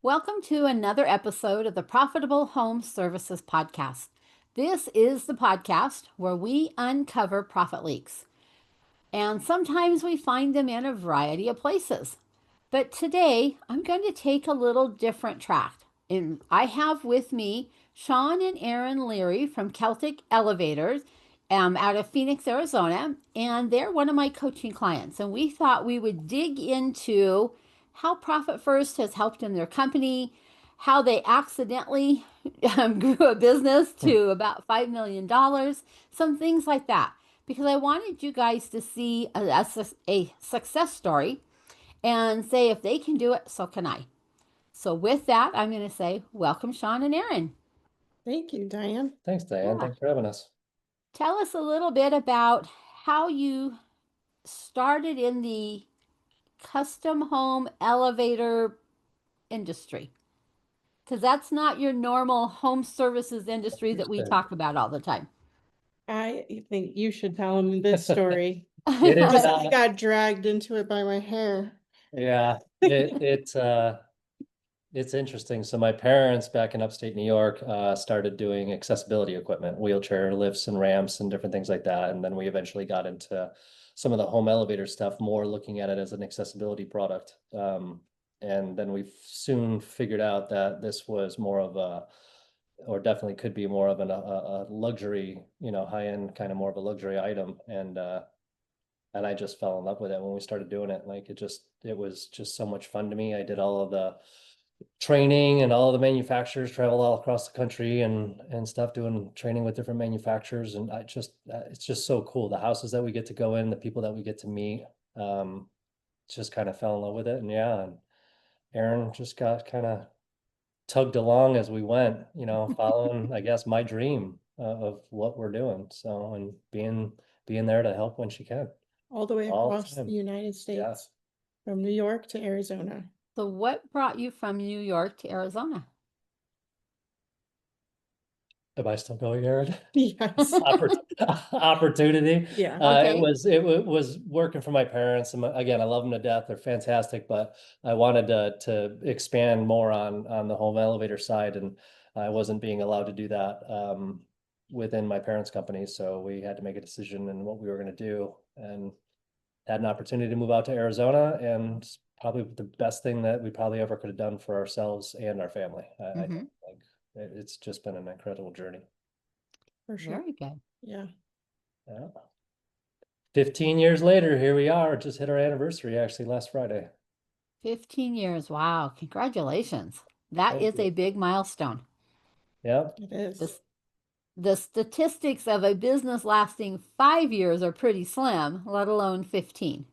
Welcome to another episode of the Profitable Home Services Podcast. This is the podcast where we uncover profit leaks, and sometimes we find them in a variety of places. But today I'm going to take a little different track. And I have with me Shaun and Erin Leary from Celtic Elevators out of Phoenix, Arizona, and they're one of my coaching clients. And we thought we would dig into how Profit First has helped in their company, how they accidentally grew a business to about $5 million, some things like that. Because I wanted you guys to see a success story and say, if they can do it, so can I. So with that, I'm going to say, welcome, Shaun and Erin. Thank you, Diane. Thanks, Diane. Yeah. Thanks for having us. Tell us a little bit about how you started in the custom home elevator industry. Because that's not your normal home services industry that we talk about all the time. I think you should tell them this story. It is Just I got dragged into it by my hair. Yeah, it's interesting. So my parents back in upstate New York started doing accessibility equipment, wheelchair lifts and ramps and different things like that. And then we eventually got into some of the home elevator stuff, more looking at it as an accessibility product. And then we soon figured out that this was more of a, or definitely could be more of a luxury, high-end kind of more of a luxury item. And I just fell in love with it when we started doing it. Like it was just so much fun to me. I did all of the training and all of the manufacturers, traveled all across the country and stuff, doing training with different manufacturers. And it's just so cool. The houses that we get to go in, the people that we get to meet, just kind of fell in love with it. And yeah, and Erin just got kind of tugged along as we went, following, I guess, my dream of what we're doing. So, and being there to help when she can. All the way All the across the time. United States, Yeah. from New York to Arizona. So what brought you from New York to Arizona? Am I still going, Erin? Yes. Opportunity. Yeah. Okay. It was working for my parents, and again, I love them to death. They're fantastic, but I wanted to expand more on the home elevator side, and I wasn't being allowed to do that within my parents' company. So we had to make a decision in what we were going to do, and had an opportunity to move out to Arizona, and probably the best thing that we probably ever could have done for ourselves and our family. I think like it's just been an incredible journey. For sure. Very good. Yeah. Yeah. 15 years later, here we are. Just hit our anniversary actually last Friday. 15 years. Wow. Congratulations. That Thank is you. a big milestone. Yeah. It is. The statistics of a business lasting 5 years are pretty slim, let alone 15.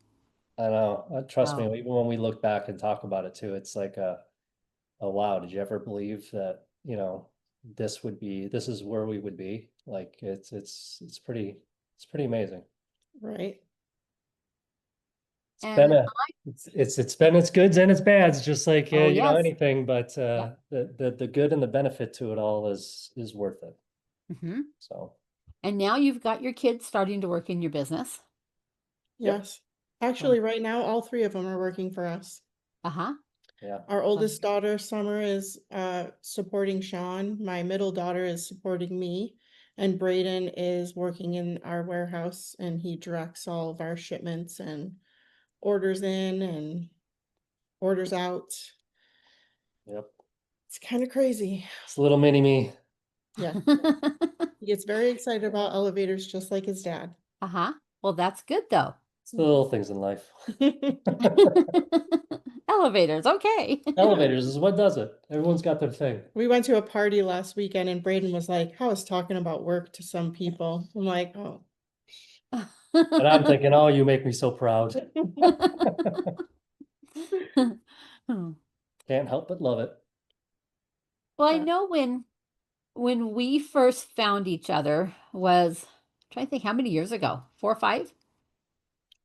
I know. Trust me, Wow. even when we look back and talk about it too, it's like wow, did you ever believe that, this is where we would be? Like it's pretty amazing. Right. It's And been it's been its goods and its bads, just like oh, yes. anything, but Yeah. the good and the benefit to it all is worth it. hmm So And now you've got your kids starting to work in your business. Yes. Actually, right now, all three of them are working for us. Uh-huh. yeah. Our oldest daughter, Summer, is supporting Shaun. My middle daughter is supporting me. And Braden is working in our warehouse, and he directs all of our shipments and orders in and orders out. Yep. It's kind of crazy. It's a little mini me. Yeah. He gets very excited about elevators just like his dad. Uh-huh. Well, that's good though. It's the little things in life. Elevators, okay. Elevators is what does it. Everyone's got their thing. We went to a party last weekend and Braden was like, I was talking about work to some people. I'm like, oh. And I'm thinking, oh, you make me so proud. Can't help but love it. Well, I know when we first found each other was, I'm trying to think how many years ago? 4 or 5?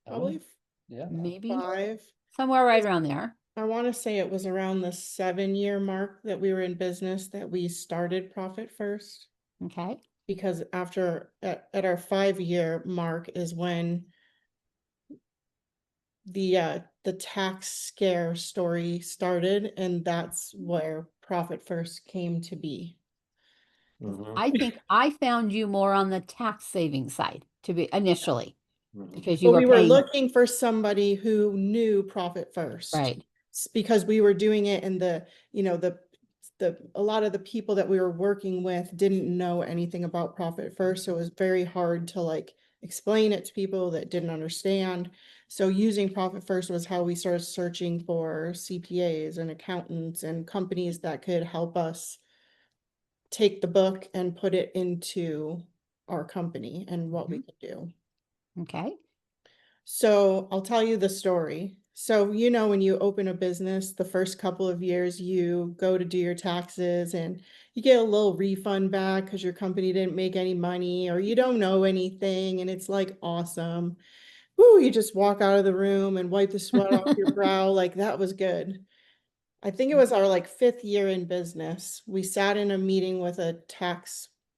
Probably Yeah. Maybe 5. somewhere right around there. I want to say it was around the 7-year mark that we were in business that we started Profit First. Okay. Because after at our 5-year mark is when the tax scare story started, and that's where Profit First came to be. Mhm, I think I found you more on the tax saving side to be initially mhm. because you But were we were paying, looking for somebody who knew Profit First. right. Because we were doing it in a lot of the people that we were working with didn't know anything about Profit First, so it was very hard to like explain it to people that didn't understand. So using Profit First was how we started searching for CPAs and accountants and companies that could help us take the book and put it into our company and what we could do. Okay. So I'll tell you the story. So, when you open a business, the first couple of years, you go to do your taxes and you get a little refund back because your company didn't make any money or you don't know anything. And it's like awesome. Woo, you just walk out of the room and wipe the sweat off your brow. Like that was good. I think it was our like 5th year in business. We sat in a meeting with a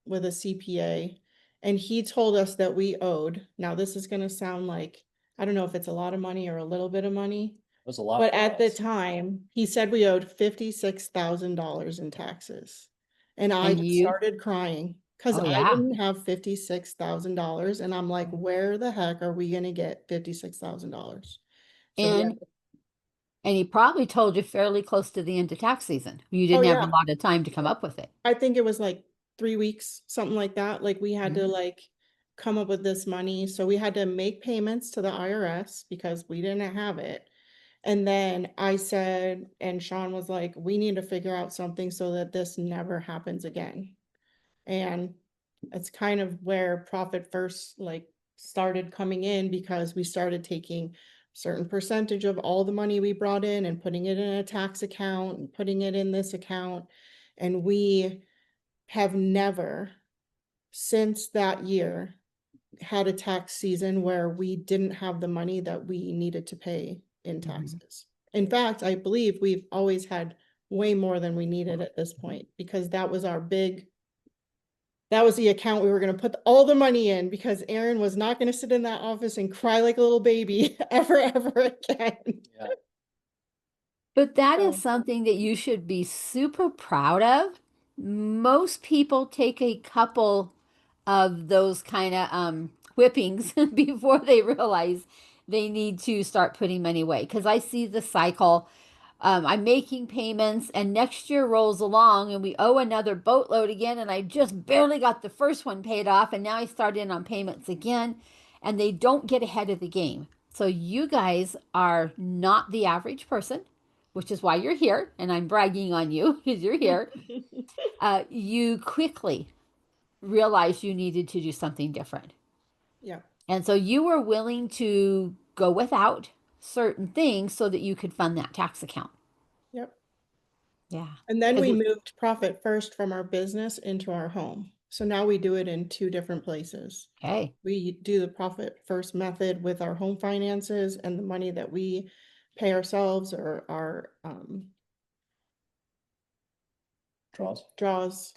CPA, and he told us that we owed. Now, this is going to sound like, I don't know if it's a lot of money or a little bit of money, It was a lot. but for at the us. time, he said we owed $56,000 in taxes. And I And just you, started crying because oh I yeah. didn't have $56,000. And I'm like, where the heck are we going to get $56,000? So we had, And he probably told you fairly close to the end of tax season. You oh didn't have a yeah. lot of time to come up with it. I think it was like 3 weeks, something like that. Like we had to Mhm. like come up with this money. So we had to make payments to the IRS because we didn't have it. And then I said, and Shaun was like, we need to figure out something so that this never happens again. And it's kind of where Profit First like started coming in because we started taking certain percentage of all the money we brought in and putting it in a tax account and putting it in this account. And we have never, since that year, had a tax season where we didn't have the money that we needed to pay in taxes. In fact, I believe we've always had way more than we needed at this point because that was the account we were going to put all the money in because Erin was not going to sit in that office and cry like a little baby ever again. Yeah. But that is So, something that you should be super proud of. Most people take a couple of those kind of whippings before they realize they need to start putting money away. Because I see the cycle. I'm making payments, and next year rolls along, and we owe another boatload again. And I just barely got the first one paid off, and now I start in on payments again, and they don't get ahead of the game. So you guys are not the average person, which is why you're here, and I'm bragging on you because you're here. You quickly realized you needed to do something different. yeah, And so you were willing to go without certain things so that you could fund that tax account. yep. Yeah. And then Because we it's moved Profit First from our business into our home. So now we do it in 2 different places. okay. We do the Profit First method with our home finances and the money that we pay ourselves or our draws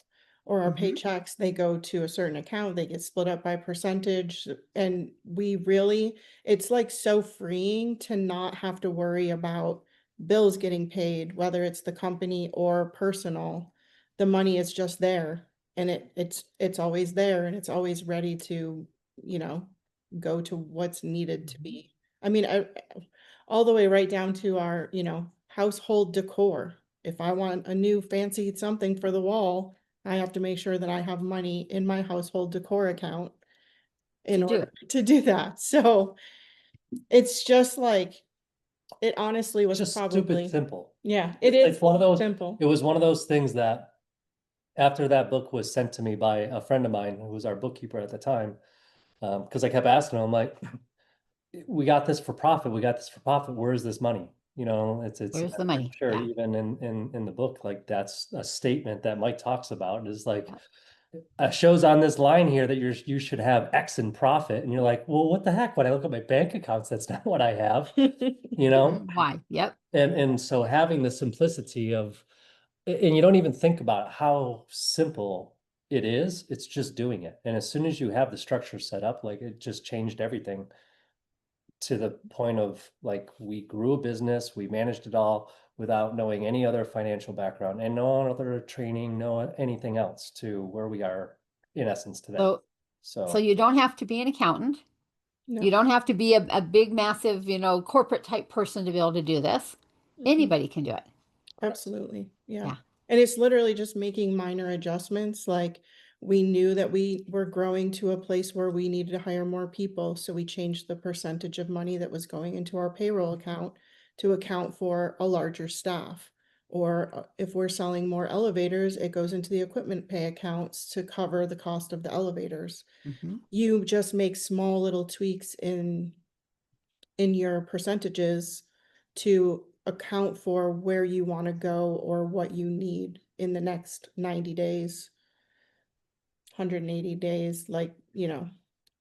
or our Mhm. paychecks, they go to a certain account, they get split up by percentage. And we really, it's like so freeing to not have to worry about bills getting paid, whether it's the company or personal. The money is just there and it's always there and it's always ready to, you know, go to what's needed to be. I mean, all the way right down to our, household decor. If I want a new fancy something for the wall, I have to make sure that I have money in my household decor account in To do order it. to do that. So it's just like, it honestly It's was just stupid probably, simple. yeah, it is It's one of those, simple. it was one of those things that after that book was sent to me by a friend of mine who was our bookkeeper at the time, because I kept asking him, I'm like, we got this for profit. We got this for profit. Where's this money? It's Where's the I'm money? sure Yeah. even in the book, like that's a statement that Mike talks about is like Yeah. shows on this line here that you should have X in profit. And you're like, well, what the heck? When I look at my bank accounts, that's not what I have, you know? Why? Yep. And so having the simplicity of and you don't even think about how simple it is. It's just doing it. And as soon as you have the structure set up, like it just changed everything. to the point of like, we grew a business, we managed it all without knowing any other financial background and no other training, no anything else to where we are in essence today. So you don't have to be an accountant. No. You don't have to be a big, massive, corporate type person to be able to do this. Anybody can do it. Absolutely. Yeah. Yeah. And it's literally just making minor adjustments. Like we knew that we were growing to a place where we needed to hire more people. So we changed the percentage of money that was going into our payroll account to account for a larger staff. Or if we're selling more elevators, it goes into the equipment pay accounts to cover the cost of the elevators. You just make small little tweaks in your percentages to account for where you want to go or what you need in the next 90 days, 180 days. Like,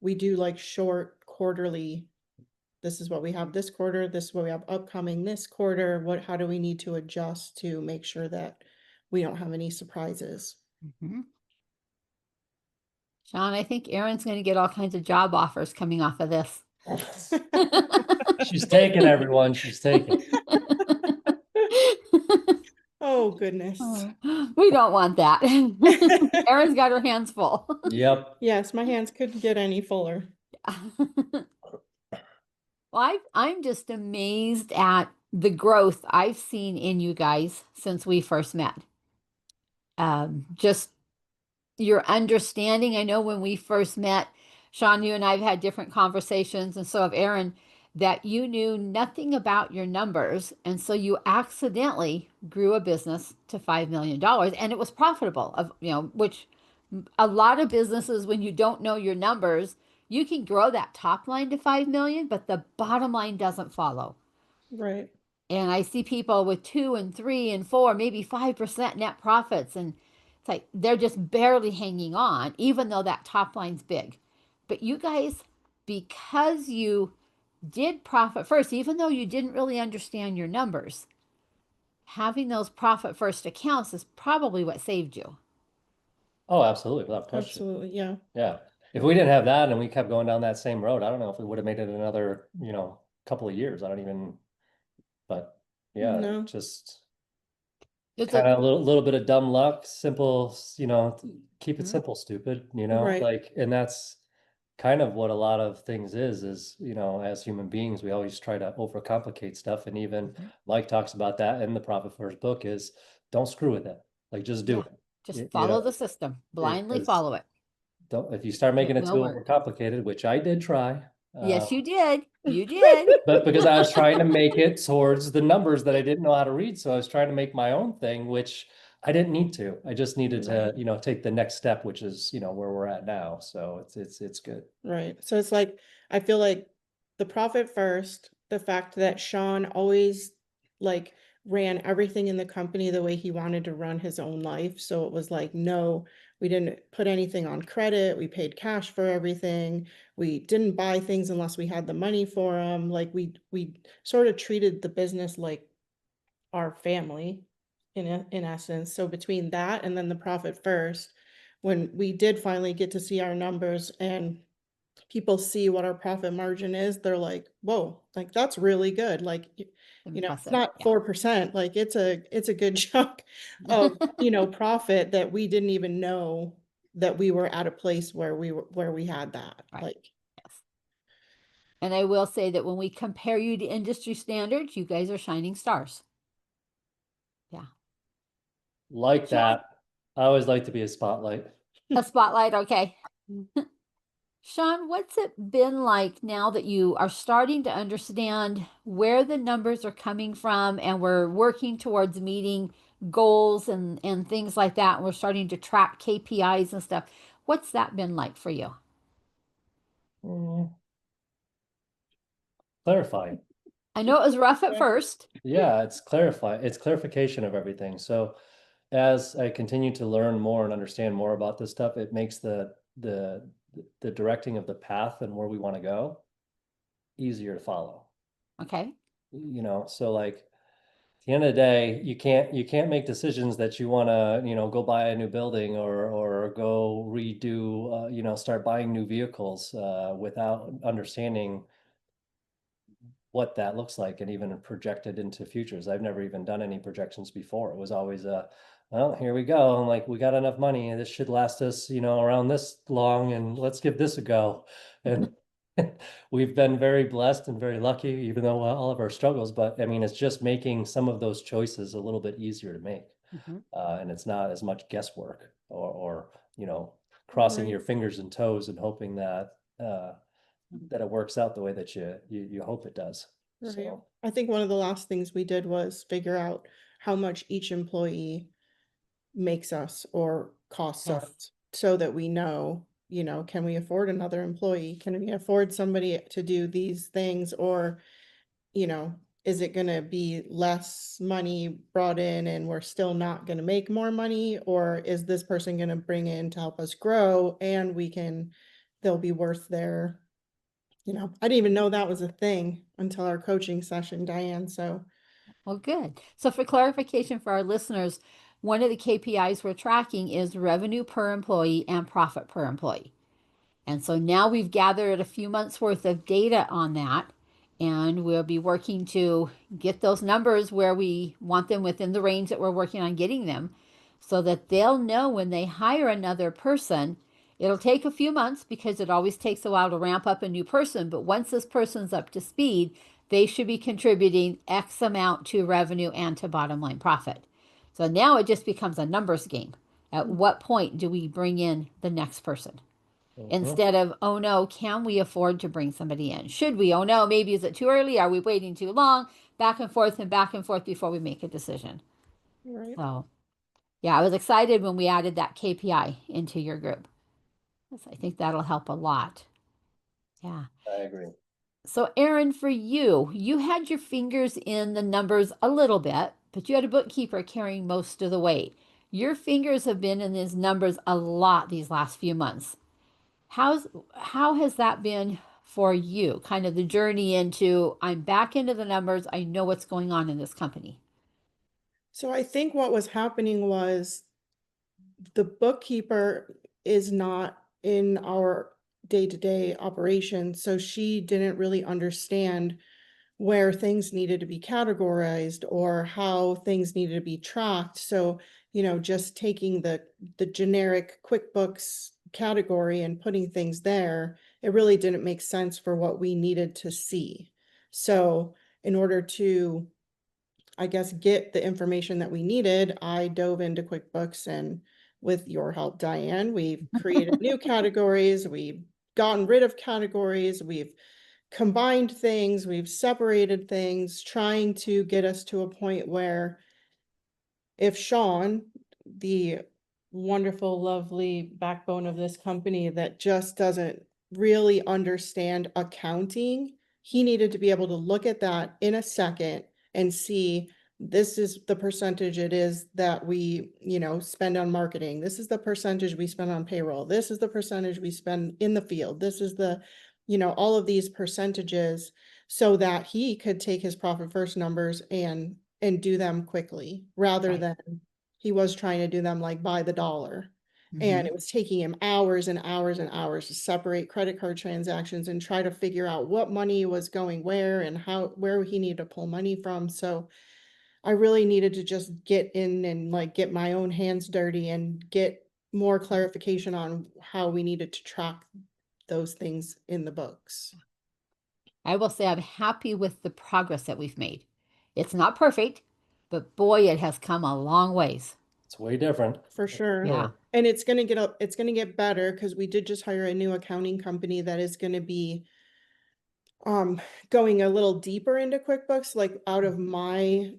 we do like short quarterly. This is what we have this quarter. This is what we have upcoming this quarter. How do we need to adjust to make sure that we don't have any surprises? Shaun, I think Erin's going to get all kinds of job offers coming off of this. She's taking everyone. She's taking. Oh, goodness. We don't want that. Erin's got her hands full. Yep. Yes, my hands couldn't get any fuller. Well, I'm just amazed at the growth I've seen in you guys since we first met. Just your understanding. I know when we first met, Shaun, you and I have had different conversations, and so have Erin, that you knew nothing about your numbers. And so you accidentally grew a business to $5 million and it was profitable, which a lot of businesses, when you don't know your numbers, you can grow that top line to 5 million, but the bottom line doesn't follow. Right. And I see people with 2 and 3 and 4, maybe 5% net profits. And it's like they're just barely hanging on, even though that top line's big. But you guys, because you did profit first, even though you didn't really understand your numbers, having those profit first accounts is probably what saved you. Oh, absolutely, without question. Absolutely. Yeah. Yeah. If we didn't have that and we kept going down that same road, I don't know if we would have made it another, couple of years. But yeah, No. just It's kind of a little bit of dumb luck, simple, keep it simple, stupid, Right. and that's kind of what a lot of things is, as human beings, we always try to overcomplicate stuff. And even Mike talks about that in the Profit First book is don't screw with it. Like just do it. Just follow the system, blindly follow it. If you start making it too work. overcomplicated, which I did try. Yes, you did. You did. But because I was trying to make it towards the numbers that I didn't know how to read. So I was trying to make my own thing, which I didn't need to. I just needed to, take the next step, which is, where we're at now. So it's good. Right. So it's like, I feel like the profit first, the fact that Shaun always like ran everything in the company the way he wanted to run his own life. So it was like, no, we didn't put anything on credit. We paid cash for everything. We didn't buy things unless we had the money for them. Like we sort of treated the business like our family in essence. So between that and then the profit first, when we did finally get to see our numbers and people see what our profit margin is, they're like, whoa, like that's really good. Like, it's not 4%, like it's a good chunk of, profit that we didn't even know that we were at a place where we had that. Right. Like, yes. And I will say that when we compare you to industry standards, you guys are shining stars. Yeah. Like that. I always like to be a spotlight. A spotlight, okay. Shaun, what's it been like now that you are starting to understand where the numbers are coming from and we're working towards meeting goals and things like that, and we're starting to track KPIs and stuff. What's that been like for you? Clarifying. I know it was rough at first. Yeah, it's clarification of everything. So as I continue to learn more and understand more about this stuff, it makes the directing of the path and where we want to go easier to follow. Okay. So like at the end of the day, you can't make decisions that you want to, go buy a new building or go redo, start buying new vehicles without understanding what that looks like and even projected into futures. I've never even done any projections before. It was always well, here we go. I'm like, we got enough money and this should last us, around this long, and let's give this a go. And we've been very blessed and very lucky, even though all of our struggles, but I mean, it's just making some of those choices a little bit easier to make. And it's not as much guesswork or crossing Right. your fingers and toes and hoping that that it works out the way that you hope it does. Right. So I think one of the last things we did was figure out how much each employee makes us or costs Yes. us so that we know, can we afford another employee? Can we afford somebody to do these things? Or, is it going to be less money brought in and we're still not going to make more money? Or is this person going to bring in to help us grow and they'll be worth their, I didn't even know that was a thing until our coaching session, Diane. So, Well, good. So for clarification for our listeners, one of the KPIs we're tracking is revenue per employee and profit per employee. And so now we've gathered a few months worth of data on that, and we'll be working to get those numbers where we want them within the range that we're working on getting them so that they'll know when they hire another person. It'll take a few months because it always takes a while to ramp up a new person, but once this person's up to speed, they should be contributing X amount to revenue and to bottom line profit. So now it just becomes a numbers game. At what point do we bring in the next person? Instead of, oh no, can we afford to bring somebody in? Should we? Oh no, maybe is it too early? Are we waiting too long? Back and forth before we make a decision. right. So, yeah, I was excited when we added that KPI into your group. I think that'll help a lot. Yeah. I agree. So, Erin, for you, you had your fingers in the numbers a little bit, but you had a bookkeeper carrying most of the weight. Your fingers have been in these numbers a lot these last few months. How has that been for you? Kind of the journey into I'm back into the numbers. I know what's going on in this company. So I think what was happening was the bookkeeper is not in our day-to-day operation, so she didn't really understand where things needed to be categorized or how things needed to be tracked. So, just taking the generic QuickBooks category and putting things there, it really didn't make sense for what we needed to see. So, in order to, I guess, get the information that we needed, I dove into QuickBooks, and with your help, Diane, we've created new categories, we've gotten rid of categories, we've combined things, we've separated things, trying to get us to a point where if Shaun, the wonderful, lovely backbone of this company that just doesn't really understand accounting, he needed to be able to look at that in a second and see this is the percentage it is that we, spend on marketing. This is the percentage we spend on payroll. This is the percentage we spend in the field. This is the, all of these percentages so that he could take his profit first numbers and do them quickly rather Right. than he was trying to do them like by the dollar. And it was taking him hours and hours and hours to separate credit card transactions and try to figure out what money was going where and where he needed to pull money from. So I really needed to just get in and like get my own hands dirty and get more clarification on how we needed to track those things in the books. I will say I'm happy with the progress that we've made. It's not perfect, but boy, it has come a long ways. It's way different. For sure. Yeah. And it's gonna get better because we did just hire a new accounting company that is gonna be going a little deeper into QuickBooks, like out of my,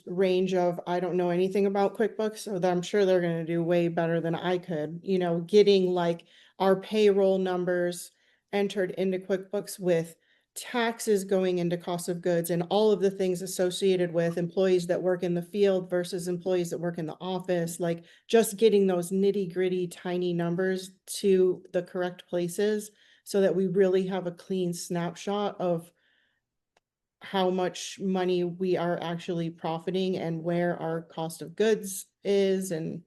range of, I don't know anything about QuickBooks, so that I'm sure they're going to do way better than I could, getting like our payroll numbers entered into QuickBooks with taxes going into cost of goods and all of the things associated with employees that work in the field versus employees that work in the office, like just getting those nitty gritty tiny numbers to the correct places so that we really have a clean snapshot of how much money we are actually profiting and where our cost of goods is and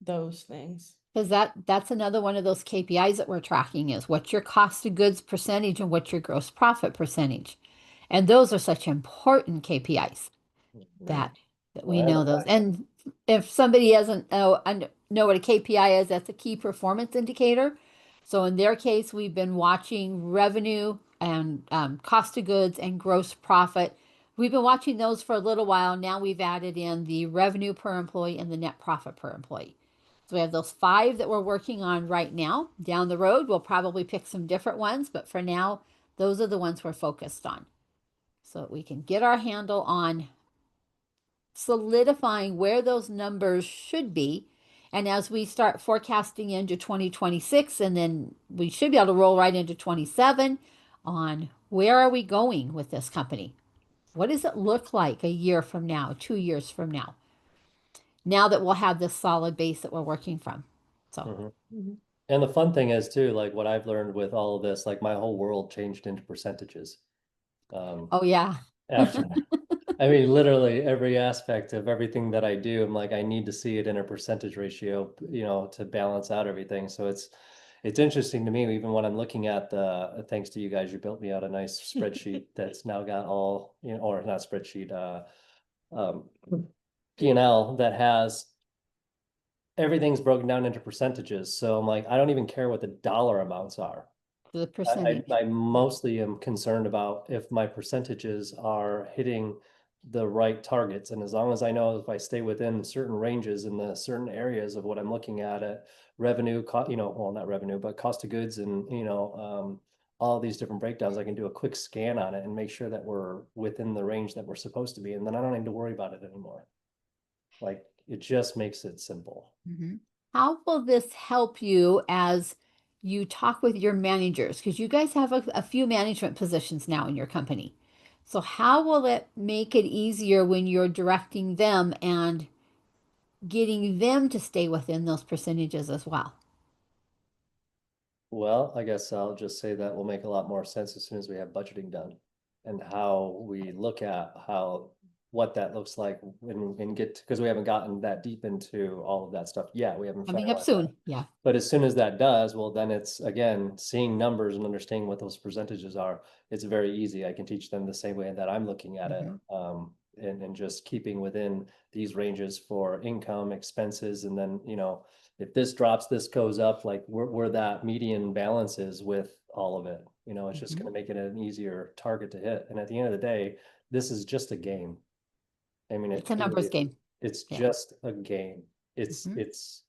those things. Because that's another one of those KPIs that we're tracking is what's your cost of goods percentage and what's your gross profit percentage. And those are such important KPIs Right. that we Well, know those. And if somebody doesn't know what a KPI is, that's a key performance indicator. So in their case, we've been watching revenue and cost of goods and gross profit. We've been watching those for a little while. Now we've added in the revenue per employee and the net profit per employee. So we have those 5 that we're working on right now. Down the road, we'll probably pick some different ones, but for now, those are the ones we're focused on. So that we can get our handle on solidifying where those numbers should be. And as we start forecasting into 2026, and then we should be able to roll right into 27 on where are we going with this company? What does it look like a year from now, 2 years from now? Now that we'll have this solid base that we're working from. So, Mhm. And the fun thing is too, like what I've learned with all of this, like my whole world changed into percentages. oh yeah. After I mean, literally every aspect of everything that I do, I'm like, I need to see it in a percentage ratio, to balance out everything. So it's interesting to me, even when I'm looking at thanks to you guys, you built me out a nice spreadsheet that's now got all, or not spreadsheet, um, P&L that has everything's broken down into percentages. So I'm like, I don't even care what the dollar amounts are. The I, percentage. I mostly am concerned about if my percentages are hitting the right targets. And as long as I know if I stay within certain ranges in the certain areas of what I'm looking at revenue, well, not revenue, but cost of goods and, all these different breakdowns, I can do a quick scan on it and make sure that we're within the range that we're supposed to be. And then I don't need to worry about it anymore. Like it just makes it simple. Mhm. How will this help you as you talk with your managers? Because you guys have a few management positions now in your company. So, how will it make it easier when you're directing them and getting them to stay within those percentages as well? Well, I guess I'll just say that will make a lot more sense as soon as we have budgeting done and how we look at what that looks like and get because we haven't gotten that deep into all of that stuff yet. We haven't Coming up finalized that. soon. Yeah. But as soon as that does, well, then it's again seeing numbers and understanding what those percentages are. It's very easy. I can teach them the same way that I'm looking at it, Mhm. and just keeping within these ranges for income, expenses, and then if this drops, this goes up, like where that median balance is with all of it. It's just going Mhm. to make it an easier target to hit. And at the end of the day, this is just a game. I mean, it It's a numbers truly, game. it's Yeah. just a game. It's Mhm. it's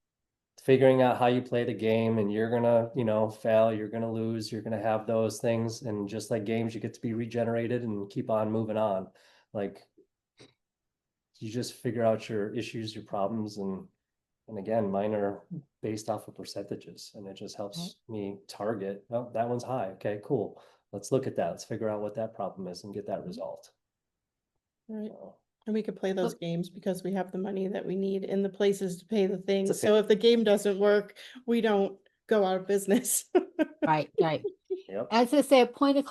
figuring out how you play the game, and you're gonna, fail, you're gonna lose, you're gonna have those things. And just like games, you get to be regenerated and keep on moving on. Like you just figure out your issues, your problems, and again, mine are based off of percentages, and it just Right. helps me target. Oh, that one's high. Okay, cool. Let's look at that. Let's figure out what that problem is and get that resolved. Right. So, And we could play those So- games because we have the money that we need in the places to pay the it's a things. So if the game doesn't work, we don't go out of business. Right. Right. Yep. As I say, a point of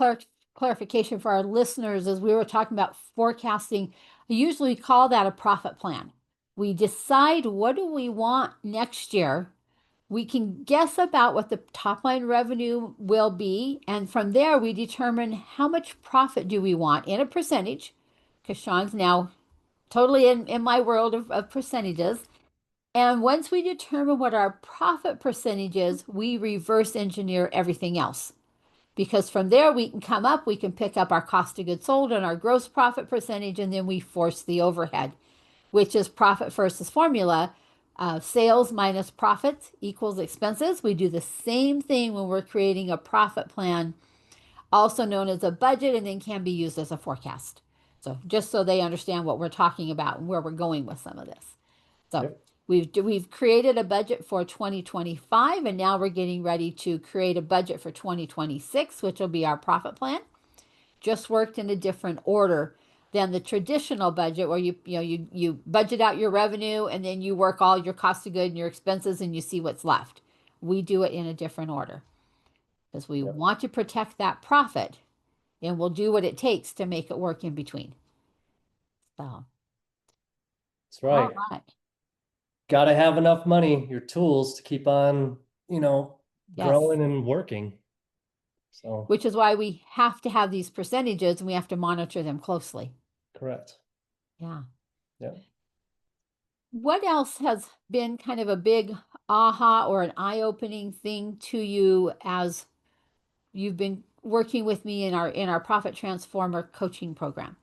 clarification for our listeners as we were talking about forecasting, I usually call that a profit plan. We decide what do we want next year. We can guess about what the top line revenue will be, and from there we determine how much profit do we want in a percentage, because Shaun's now totally in my world of percentages. And once we determine what our profit percentage is, we reverse engineer everything else because from there we can come up, we can pick up our cost of goods sold and our gross profit percentage, and then we force the overhead, which is profit versus formula. Sales minus profits equals expenses. We do the same thing when we're creating a profit plan, also known as a budget, and then can be used as a forecast. So just so they understand what we're talking about and where we're going with some of this. So Yep. we've created a budget for 2025, and now we're getting ready to create a budget for 2026, which will be our profit plan. Just worked in a different order than the traditional budget, where you budget out your revenue and then you work all your cost of good and your expenses and you see what's left. We do it in a different order because we Yep. want to protect that profit, and we'll do what it takes to make it work in between. So, That's all right. right. Got to have enough money, your tools to keep on, Yes. growing and working. So, which is why we have to have these percentages and we have to monitor them closely. correct. Yeah. Yeah. What else has been kind of a big aha or an eye-opening thing to you as you've been working with me in our Profit Transformer coaching program?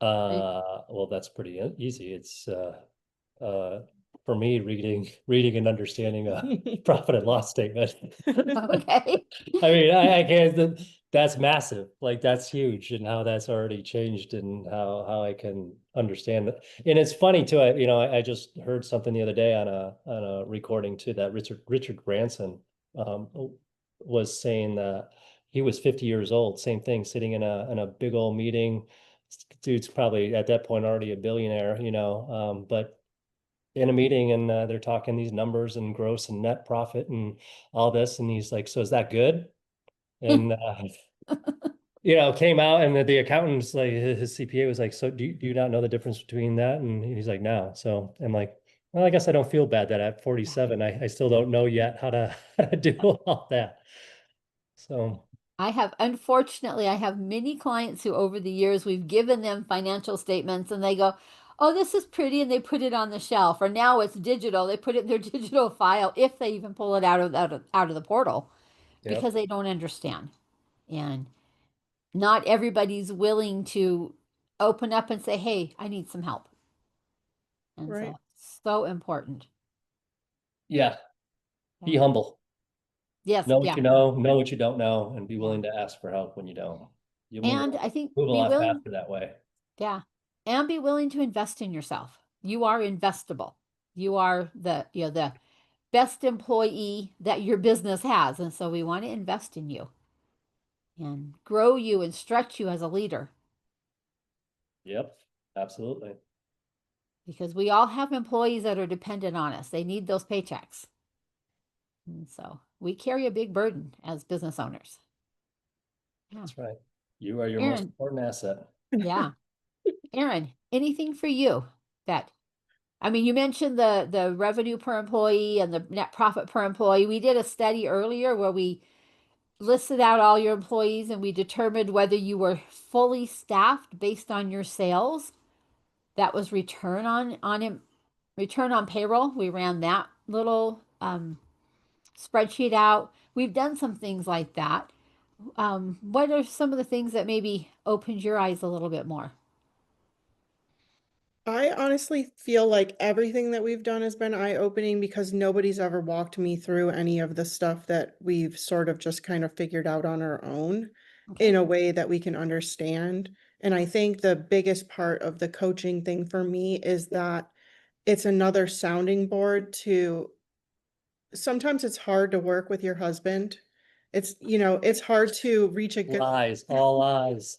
Well, that's pretty easy. It's for me reading and understanding a profit and loss statement. Okay. I mean, I can't. That's massive. Like that's huge, and how that's already changed, and how I can understand it. And it's funny too. I just heard something the other day on a recording too that Richard Branson um, was saying that he was 50 years old. Same thing, sitting in a big old meeting. Dude's probably at that point already a billionaire, but in a meeting and they're talking these numbers and gross and net profit and all this. And he's like, so is that good? And, came out and the accountant's like, his CPA was like, so do you not know the difference between that? And he's like, no. So I'm like, well, I guess I don't feel bad that at 47, I still don't know yet how to, how to do all that. So, Unfortunately, I have many clients who over the years we've given them financial statements and they go, oh, this is pretty, and they put it on the shelf. Or now it's digital. They put it in their digital file if they even pull it out of the portal yep. because they don't understand. And not everybody's willing to open up and say, hey, I need some help. And Right. so important. Yeah. Be Yeah. humble. Yes. Know what Yeah. you know what you don't know, and be Yeah. willing to ask for help when you don't. You And I think move a be lot willing, faster that way. yeah. And be willing to invest in yourself. You are investable. You are the best employee that your business has. And so we want to invest in you and grow you and stretch you as a leader Yep, absolutely. because we all have employees that are dependent on us. They need those paychecks. And so we carry a big burden as business owners. Yeah. That's right. You are your most Erin, important asset. yeah. Erin, anything for you that I mean, you mentioned the revenue per employee and the net profit per employee. We did a study earlier where we listed out all your employees and we determined whether you were fully staffed based on your sales. That was return on payroll. We ran that little spreadsheet out. We've done some things like that. What are some of the things that maybe opened your eyes a little bit more? I honestly feel like everything that we've done has been eye-opening because nobody's ever walked me through any of the stuff that we've sort of just kind of figured out on our own in Okay. a way that we can understand. And I think the biggest part of the coaching thing for me is that it's another sounding board to sometimes it's hard to work with your husband. It's hard to reach a good Lies, all lies.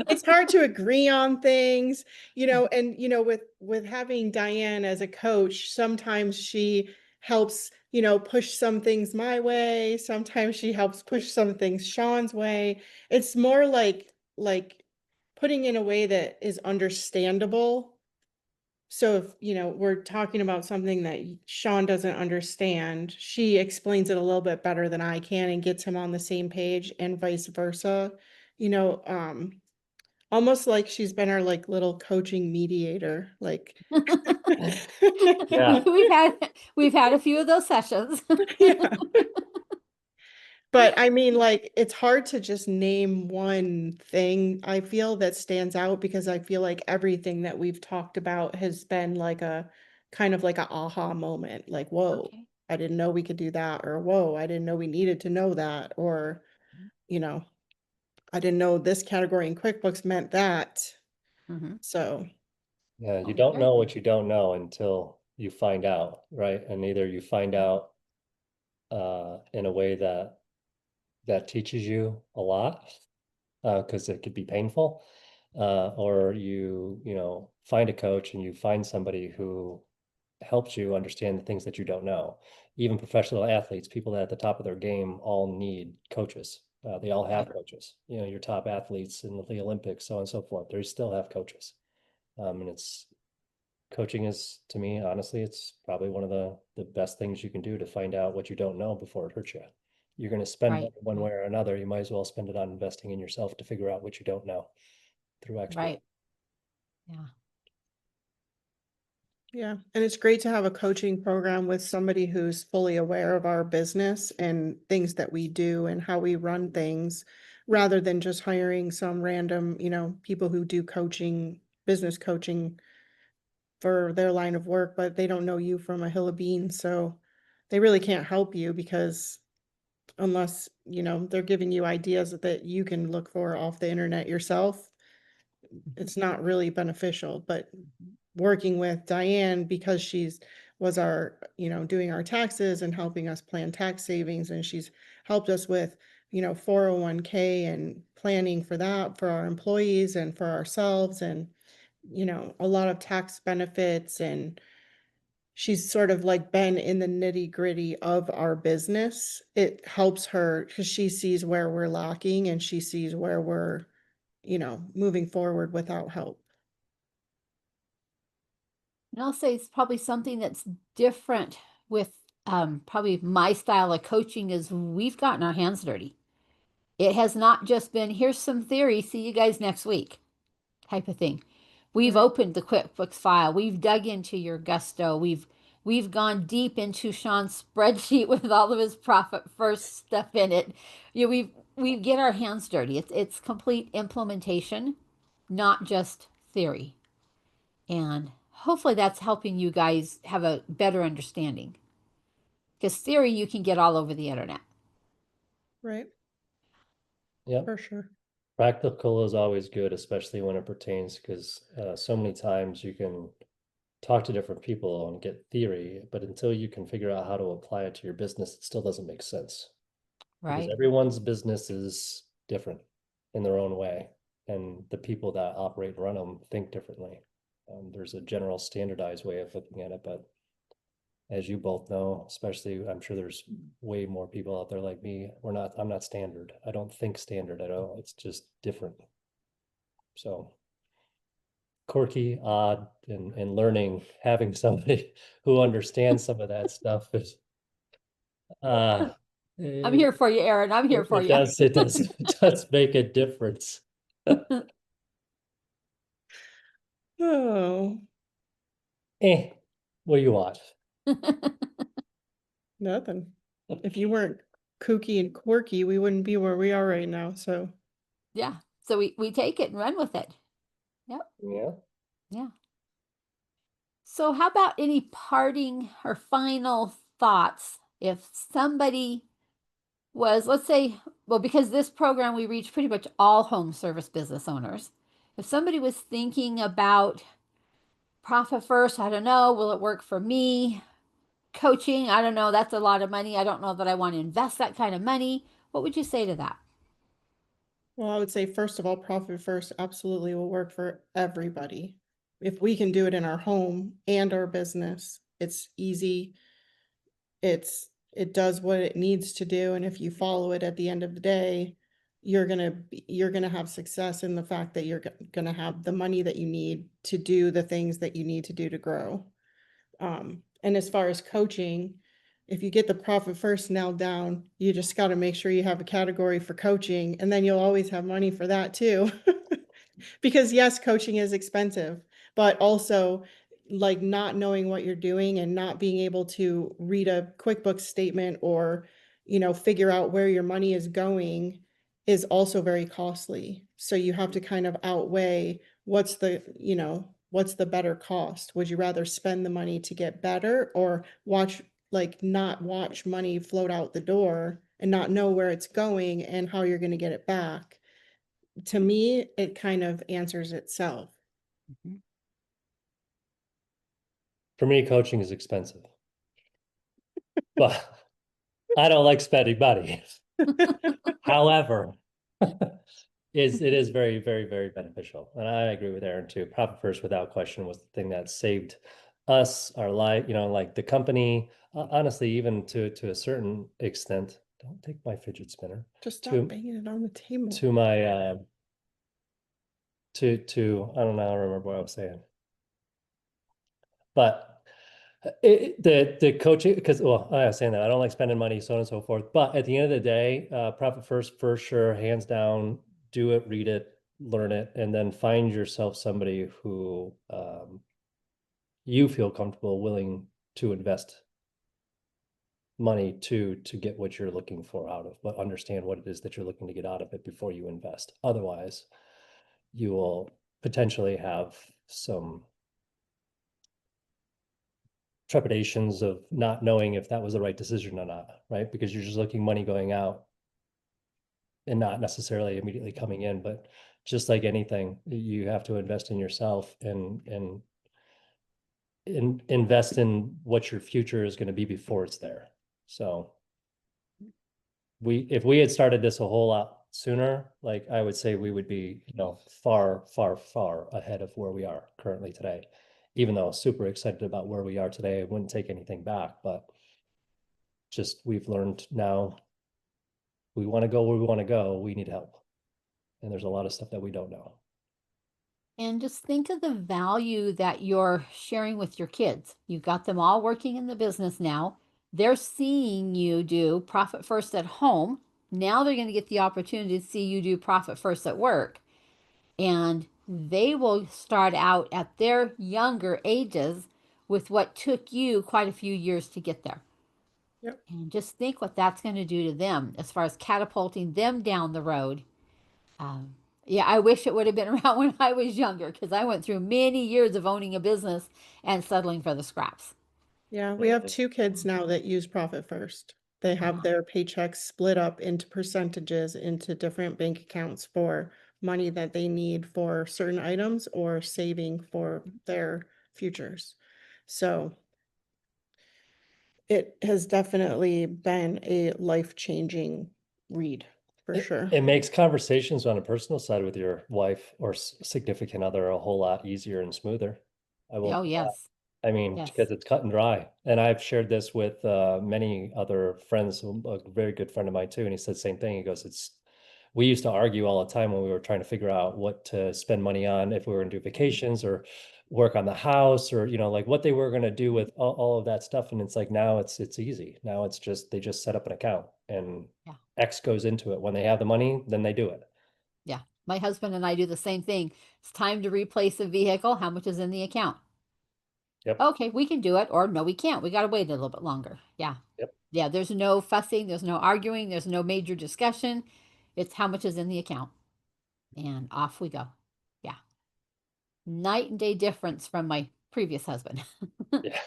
it's hard to agree on things, and with having Diane as a coach, sometimes she helps, push some things my way, sometimes she helps push some things Shaun's way. It's more like putting in a way that is understandable. So if, we're talking about something that Shaun doesn't understand, she explains it a little bit better than I can and gets him on the same page and vice versa. You know, um, Almost like she's been our, like, little coaching mediator, like Yeah, We've had a few of those sessions. Yeah. But, I mean, like, it's hard to just name one thing, I feel, that stands out because I feel like everything that we've talked about has been like a kind of like a aha moment, like, "Whoa, Okay. I didn't know we could do that," or, "Whoa, I didn't know we needed to know that," or, you know, "I didn't know this category in QuickBooks meant that." Mm-hmm. So, yeah. You Oh, don't very know good. what you don't know until you find out, right? And either you find out in a way that teaches you a lot, because it could be painful, or you find a coach and you find somebody who helps you understand the things that you don't know. Even professional athletes, people that are at the top of their game, all need coaches. They all have Right. coaches. Your top athletes in the Olympics, so on and so forth. They still have coaches, and it's coaching is, to me, honestly, it's probably one of the best things you can do to find out what you don't know before it hurts you. You're going to spend Right. money one way or another. You might as well spend it on investing in yourself to figure out what you don't know through expert. Right. Yeah. Yeah, and it's great to have a coaching program with somebody who's fully aware of our business and things that we do and how we run things, rather than just hiring some random, people who do coaching, business coaching for their line of work, but they don't know you from a hill of beans. So they really can't help you because unless, they're giving you ideas that you can look for off the internet yourself, it's not really beneficial. But working with Diane, because was our, doing our taxes and helping us plan tax savings, and she's helped us with, 401k and planning for that for our employees and for ourselves, and a lot of tax benefits, and she's sort of like been in the nitty-gritty of our business. It helps her because she sees where we're lacking and she sees where we're, moving forward without help. And I'll say it's probably something that's different with probably my style of coaching is we've gotten our hands dirty. It has not just been, here's some theory, see you guys next week type of thing. We've Right. opened the QuickBooks file. We've dug into your Gusto. We've gone deep into Sean's spreadsheet with all of his profit first stuff in it. We get our hands dirty. It's complete implementation, not just theory. And hopefully that's helping you guys have a better understanding. Because theory you can get all over the internet. Right. Yeah. For sure. Practical is always good, especially when it pertains, because so many times you can talk to different people and get theory, but until you can figure out how to apply it to your business, it still doesn't make sense. Because Right. everyone's business is different in their own way, and the people that operate and run them think differently. There's a general standardized way of looking at it, but as you both know, especially, I'm sure there's way more people out there like me. I'm not standard. I don't think standard. It's just different. So quirky, odd, and learning, having somebody who understands some of that stuff is I'm it, here for you, Erin. I'm here for it you. does it does make a difference. Oh, What do you want? nothing. If you weren't kooky and quirky, we wouldn't be where we are right now. So Yeah. So we take it and run with it. Yep. Yeah. Yeah. So how about any parting or final thoughts if somebody was, let's say, well, because this program we reach pretty much all home service business owners. If somebody was thinking about profit first, I don't know, will it work for me? Coaching, I don't know, that's a lot of money. I don't know that I want to invest that kind of money. What would you say to that? well, I would say, first of all, profit first absolutely will work for everybody. If we can do it in our home and our business, it's easy. It does what it needs to do. And if you follow it at the end of the day, you're gonna have success in the fact that you're gonna have the money that you need to do the things that you need to do to grow. And as far as coaching, if you get the profit first nailed down, you just got to make sure you have a category for coaching, and then you'll always have money for that too. Because yes, coaching is expensive, but also like not knowing what you're doing and not being able to read a QuickBooks statement or, figure out where your money is going is also very costly. So you have to kind of outweigh what's the better cost? Would you rather spend the money to get better or not watch money float out the door and not know where it's going and how you're going to get it back? To me, it kind of answers itself. Mhm. For me, coaching is expensive, but I don't like spending money. However, it is very, very, very beneficial. And I agree with Erin too. Profit first, without question, was the thing that saved us, our life, like the company, honestly, even to a certain extent. Don't take my fidget spinner. Just stop To banging it on the table. to my to I don't know, I don't remember what I was saying. But the coaching, because well, I was saying that I don't like spending money, so on and so forth. But at the end of the day, profit first for sure, hands down. Do it, read it, learn it, and then find yourself somebody who you feel comfortable, willing to invest money to get what you're looking for out of, but understand what it is that you're looking to get out of it before you invest. Otherwise, you will potentially have some trepidations of not knowing if that was the right decision or not, right? Because you're just looking money going out and not necessarily immediately coming in. But just like anything, you have to invest in yourself and invest in what your future is going to be before it's there. So if we had started this a whole lot sooner, like I would say we would be, far, far, far ahead of where we are currently today. Even though super excited about where we are today, I wouldn't take anything back, but just we've learned now we want to go where we want to go, we need help. And there's a lot of stuff that we don't know. And just think of the value that you're sharing with your kids. You've got them all working in the business now. They're seeing you do profit first at home. Now they're going to get the opportunity to see you do profit first at work. And they will start out at their younger ages with what took you quite a few years to get there. Yep. And just think what that's going to do to them as far as catapulting them down the road. Um, yeah, I wish it would have been around when I was younger because I went through many years of owning a business and settling for the scraps. Yeah, we have two kids now that use profit first. They have their paychecks split up into percentages into different bank accounts for money that they need for certain items or saving for their futures. So it has definitely been a life-changing read for sure. It makes conversations on a personal side with your wife or significant other a whole lot easier and smoother. I Oh, won't. yes. I mean, Yes. because it's cut and dry. And I've shared this with many other friends, a very good friend of mine too. And he said the same thing. He goes, we used to argue all the time when we were trying to figure out what to spend money on, if we were going to do vacations or work on the house or, like what they were going to do with all of that stuff. And it's like, now it's easy. Now it's just, they just set up an account and Yeah. X goes into it. When they have the money, then they do it. Yeah. My husband and I do the same thing. It's time to replace a vehicle. How much is in the account? Yep. Okay, we can do it. Or no, we can't. We got to wait a little bit longer. Yeah. Yep. Yeah. There's no fussing. There's no arguing. There's no major discussion. It's how much is in the account. And off we go. Yeah. Night and day difference from my previous husband Yeah.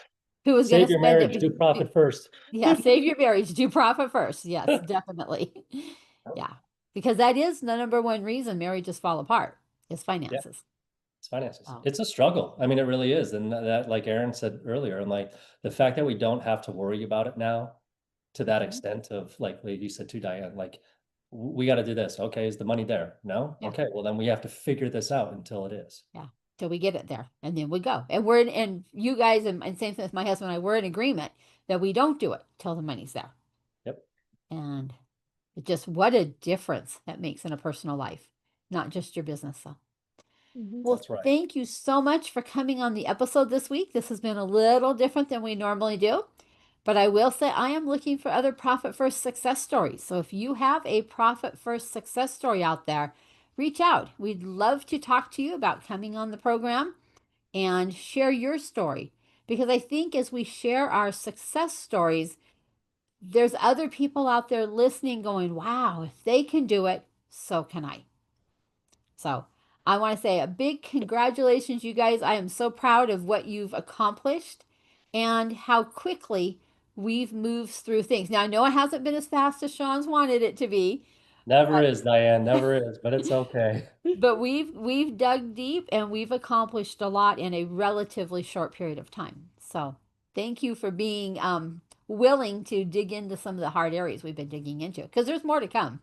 who was going Save to your spend marriage, it. do profit first. Yeah. Save your marriage. Do profit first. Yes, definitely. Yeah. Because that is the number one reason marriages fall apart is Yeah. finances. It's finances. Oh. It's a struggle. I mean, it really is. And that, like Erin said earlier, and like the fact that we don't have to worry about it now to that Mhm. extent of like you said too, Diane, like we got to do this. Okay, is the money there? No? Yeah. Okay, well then we have to figure this out until it is. Yeah. Till we get it there. And then we go. And we're in, and you guys, and same thing with my husband and I, we're in agreement that we don't do it till the money's there. Yep. And it just, what a difference that makes in a personal life, not just your business. So. Well, That's right. thank you so much for coming on the episode this week. This has been a little different than we normally do, but I will say I am looking for other profit first success stories. So if you have a profit first success story out there, reach out. We'd love to talk to you about coming on the program and share your story. Because I think as we share our success stories, there's other people out there listening going, wow, if they can do it, so can I. So I want to say a big congratulations, you guys. I am so proud of what you've accomplished and how quickly we've moved through things. Now, I know it hasn't been as fast as Shaun's wanted it to be, Never is, Diane, never is, but it's okay. but we've dug deep and we've accomplished a lot in a relatively short period of time. So thank you for being willing to dig into some of the hard areas we've been digging into because there's more to come.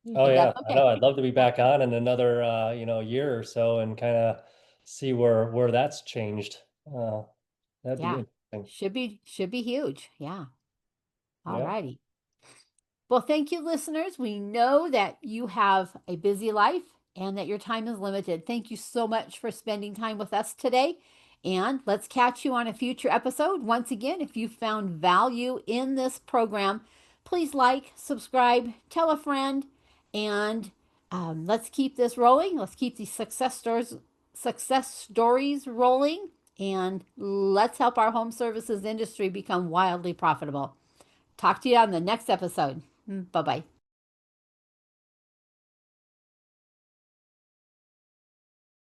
Oh But yeah, that's I okay. know. I'd love to be back on in another year or so and kind of see where that's changed. That'd be Yeah. interesting. Should be huge. Yeah. All Yeah. righty. Well, thank you, listeners. We know that you have a busy life and that your time is limited. Thank you so much for spending time with us today. And let's catch you on a future episode. Once again, if you found value in this program, please like, subscribe, tell a friend, and let's keep this rolling. Let's keep these success stories rolling, and let's help our home services industry become wildly profitable. Talk to you on the next episode. Bye bye.